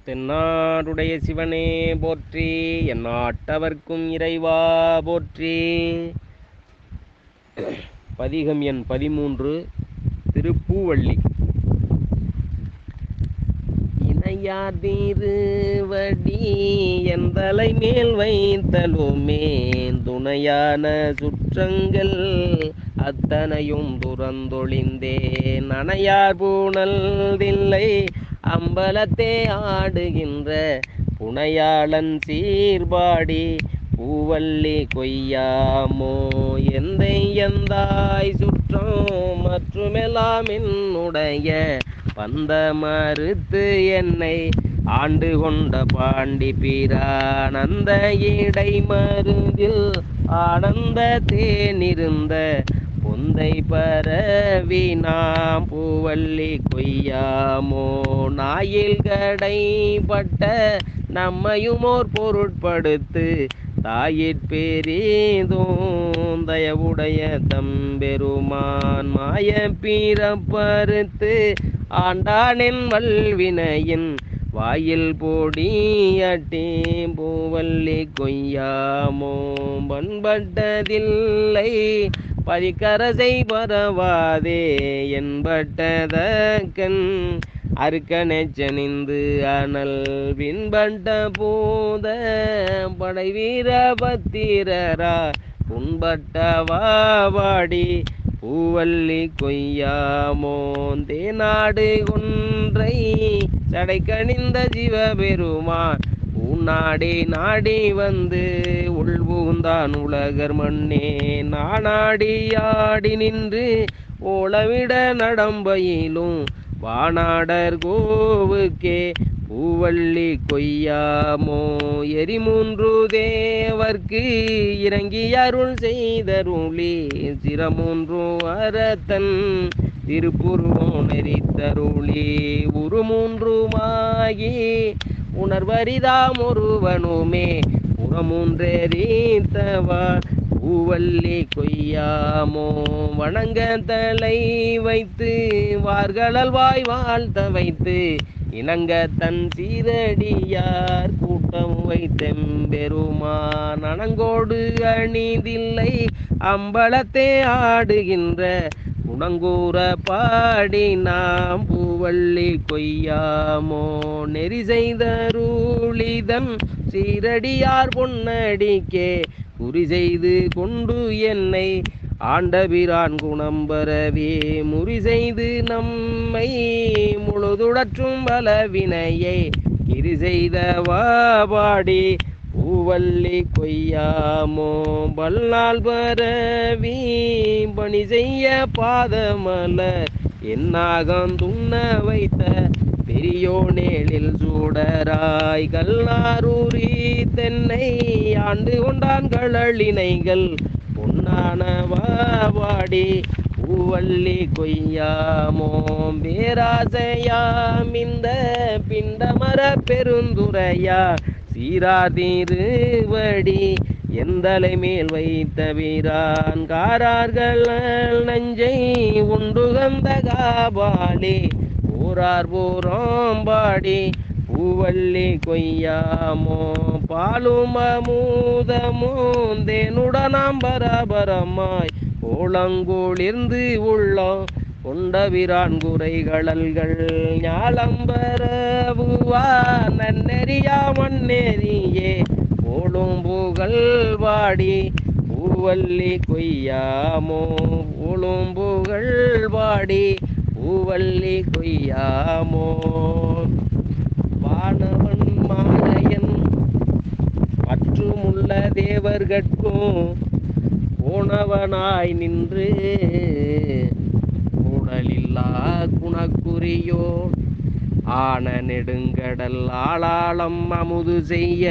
தென்னாடுடைய சிவனே போற்றி, எந்நாட்டவர்க்கும் இறைவா போற்றி. பதிகம் எண் 13. திருப்பூவள்ளி. இணையார் திருவடி எந்தலை மேல் வைத்தலுமே, துணையான சுற்றங்கள் அத்தனையும் துறந்தொழிந்தேன். அணையார் பூணல் தில்லை அம்பலத்தே ஆடுகின்ற புனையாளன் சீர்பாடி பூவள்ளி கொய்யாமோ, எந்தை எந்தாய் சுற்றம் மற்றுமெல்லாம் என்னுடைய பந்த மறுத்து என்னை ஆண்டு கொண்ட பாண்டி பிரானந்த இடை மருந்தில் ஆனந்த தேனிருந்த பொந்தை பரவி நாம் பூவள்ளி கொய்யாமோ, நாயில் கடைப்பட்ட நம்மையுமோர் பொருட்படுத்து தாயிற்பெரிதும் தயவுடைய தம்பெருமான் மாய பிறப்பறுத்து ஆண்டானின் வல்வினையின் வாயில் பொடியட்டி பூவள்ளி கொய்யாமோ, பண்பட்டதில்லை பதிக்கரசை பரவாதே என்பட்டதற்கண் அருக்கனெச்சனிந்து அனல் பின்பட்ட பூத படை வீரபத்திரரா புண்பட்டவாடி பூவள்ளி கொய்யாமோ, தேநாடு கொன்றை சடை கணிந்த சிவபெருமான் உன்னாடி நாடி வந்து உள்புகுந்தான் உலகர் மண்ணே. நானாடி ஆடி நின்று ஓளவிட நடம்பையிலும் வானாடர் கோவுக்கே பூவள்ளி கொய்யாமோ, எரிமூன்று தேவர்க்கு இறங்கி அருள் செய்தருளி சிரமூன்று அரத்தன் திருப்புருவம் நெறித்தருளி உருமூன்றுமாகி உணர்வரிதாம் ஒருவனுமே புறமூன்றெறித்தவார் பூவள்ளி கொய்யாமோ, வணங்க தலை வைத்து வார்களல் வாய் வாழ்த்த வைத்து இணங்க தன் சீரடியார் கூட்டம் வைத்தெம்பெருமான் அணங்கோடு அணிதில்லை அம்பலத்தே ஆடுகின்ற குணங்கூற பாடி நாம் பூவள்ளி கொய்யாமோ, நெறி செய்தருளிதன் சீரடியார் பொன்னடிக்கே குறி செய்து கொண்டு என்னை ஆண்டபிரான் குணம்பரவே முறி செய்து நம்மை முழுதுடற்றும் பலவினையை கிரி செய்தவா பாடி பூவள்ளி கொய்யாமோ, பல்நாள் பரவி பணி செய்ய பாதமலர் என்னாகம் துண்ண வைத்த பெரியோனேளில் சூடராய் கல்லாரூரி தென்னை ஆண்டு கொண்டான் கழலினைகள் பொன்னானவாடி பூவள்ளி கொய்யாமோ, பேராசையாம் இந்த பிண்டமர பெருந்துரையா சீராதிருவடி எந்தலை மேல் வைத்த வீரான் காரார்கள் நஞ்சை உண்டுகந்த காபாலே ஊரார் பூராம்பாடி பூவள்ளி கொய்யாமோ, பாலும் அமுதமும் தேனுடனாம் பரபரமாய் ஓளங்கூளிர்ந்து உள்ளம் கொண்டபிரான் குறைகளல்கள் ஞாலம்பரவுவா நன்னெறியா மண்ணெறியே ஓளும் புகழ் வாடி பூவள்ளி கொய்யாமோ, ஓளும் புகழ் வாடி பூவள்ளி கொய்யாமோ. வானவன் மாலையன் மற்றுமுள்ள தேவர்கட்கும் போனவனாய் நின்று உடலில்லா குணக்குறியோ ஆன நெடுங்கடல் ஆளாளம் அமுது செய்ய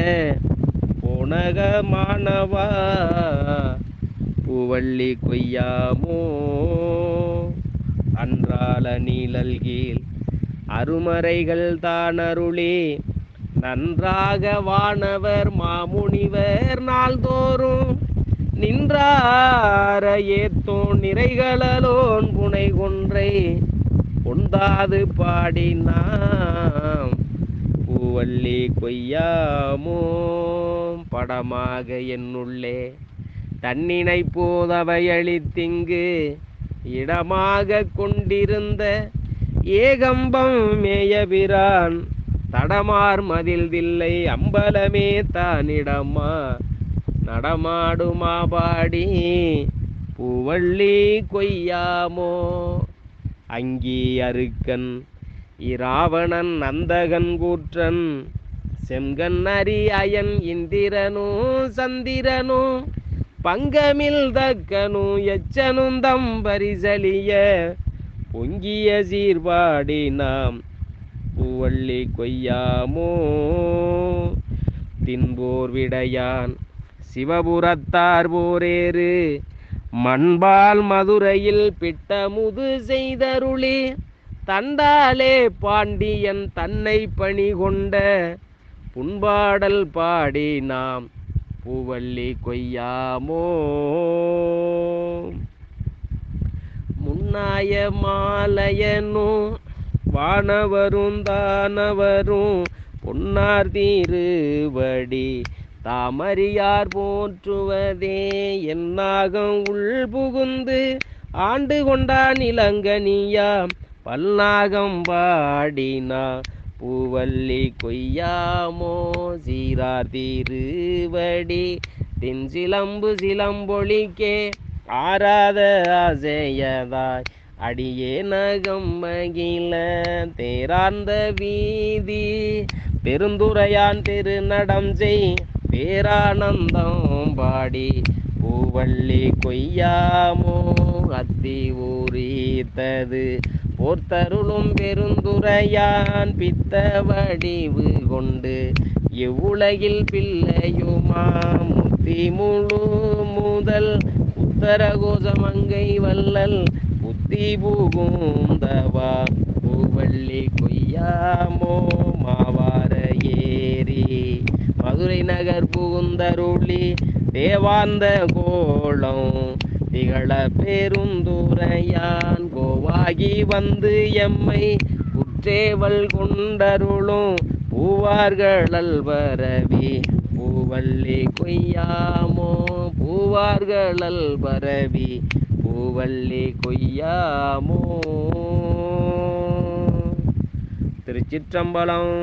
போனகமானவா பூவள்ளி கொய்யாமோ, அன்றால நீழல் கீழ் அருமறைகள் தானருளே நன்றாக வானவர் மாமுனிவர் நாள்தோறும் நின்றார ஏத்தோன் நிறைகளோன் புனை கொன்றை பொந்தாது பாடினாம் பூவ பூவள்ளி கொய்யாமோ படமாக என்னுள்ளே தன்னினை போதவை அளித்திங்கு இடமாக கொண்டிருந்த ஏகம்பம் மேயபிரான் தடமார் மதில் தில்லை அம்பலமே தானிடமா நடமாடுமா பாடி பூவள்ளி கொய்யாமோ. அங்கி அருக்கன் இராவணன் அந்தகன் கூற்றன் செம்கண் அரி அயன் இந்திரனோ சந்திரனோ பங்கமில் தக்கனு எச்சனும் தம்பரிசலிய பொங்கிய சீர்பாடி நாம் பூவள்ளி கொய்யாமோ. தின்போர் விடையான் சிவபுரத்தார் போரேறு மண்பால் மதுரையில் பிட்டமுது செய்தருளி தண்டாலே பாண்டியன் தன்னை பணி கொண்ட புண்பாடல் பாடி நாம் பூவள்ளி கொய்யாமோ. முன்னாய மாலையனும் வானவரும் தானவரும் பொன்னார் தீருவடி தாமறியார் போற்றுவதே என்னாகம் உள் புகுந்து ஆண்டு கொண்டான் இளங்கனியாம் பல்நாகம் பாடினா பூவள்ளி கொய்யாமோ. சீரார் தீருவடி தின் சிலம்பு சிலம்பொழிக்கே ஆராத ஆசையதாய் அடியே நகம் மகிழ தேரார்ந்த வீதி பெருந்துரையான் திருநடம் செய் பேரானந்தம் பாடி பூவள்ளி கொய்யாமோ. அத்தி ஊரித்தது போர்த்தருளும் பெருந்துரையான் பித்த வடிவு கொண்டு எவ்வுலகில் பிள்ளையுமா முத்தி முழு முதல் உத்தரகோசமங்கை வல்லல் புத்தி புகுந்தவா பூவள்ளி கொய்யாமோ. மாவார ஏரி மதுரை நகர் புகுந்தருளி தேவாந்த கோலம் திகழ பெருந்துரையான் கோவாகி வந்து எம்மை குற்றேவல் கொண்டருளும் பூவார்கள் பரவி பூவள்ளி கொய்யாமோ. பூவார்கள் பரவி பூவள்ளி கொய்யாமோ. திருச்சிற்றம்பலம்.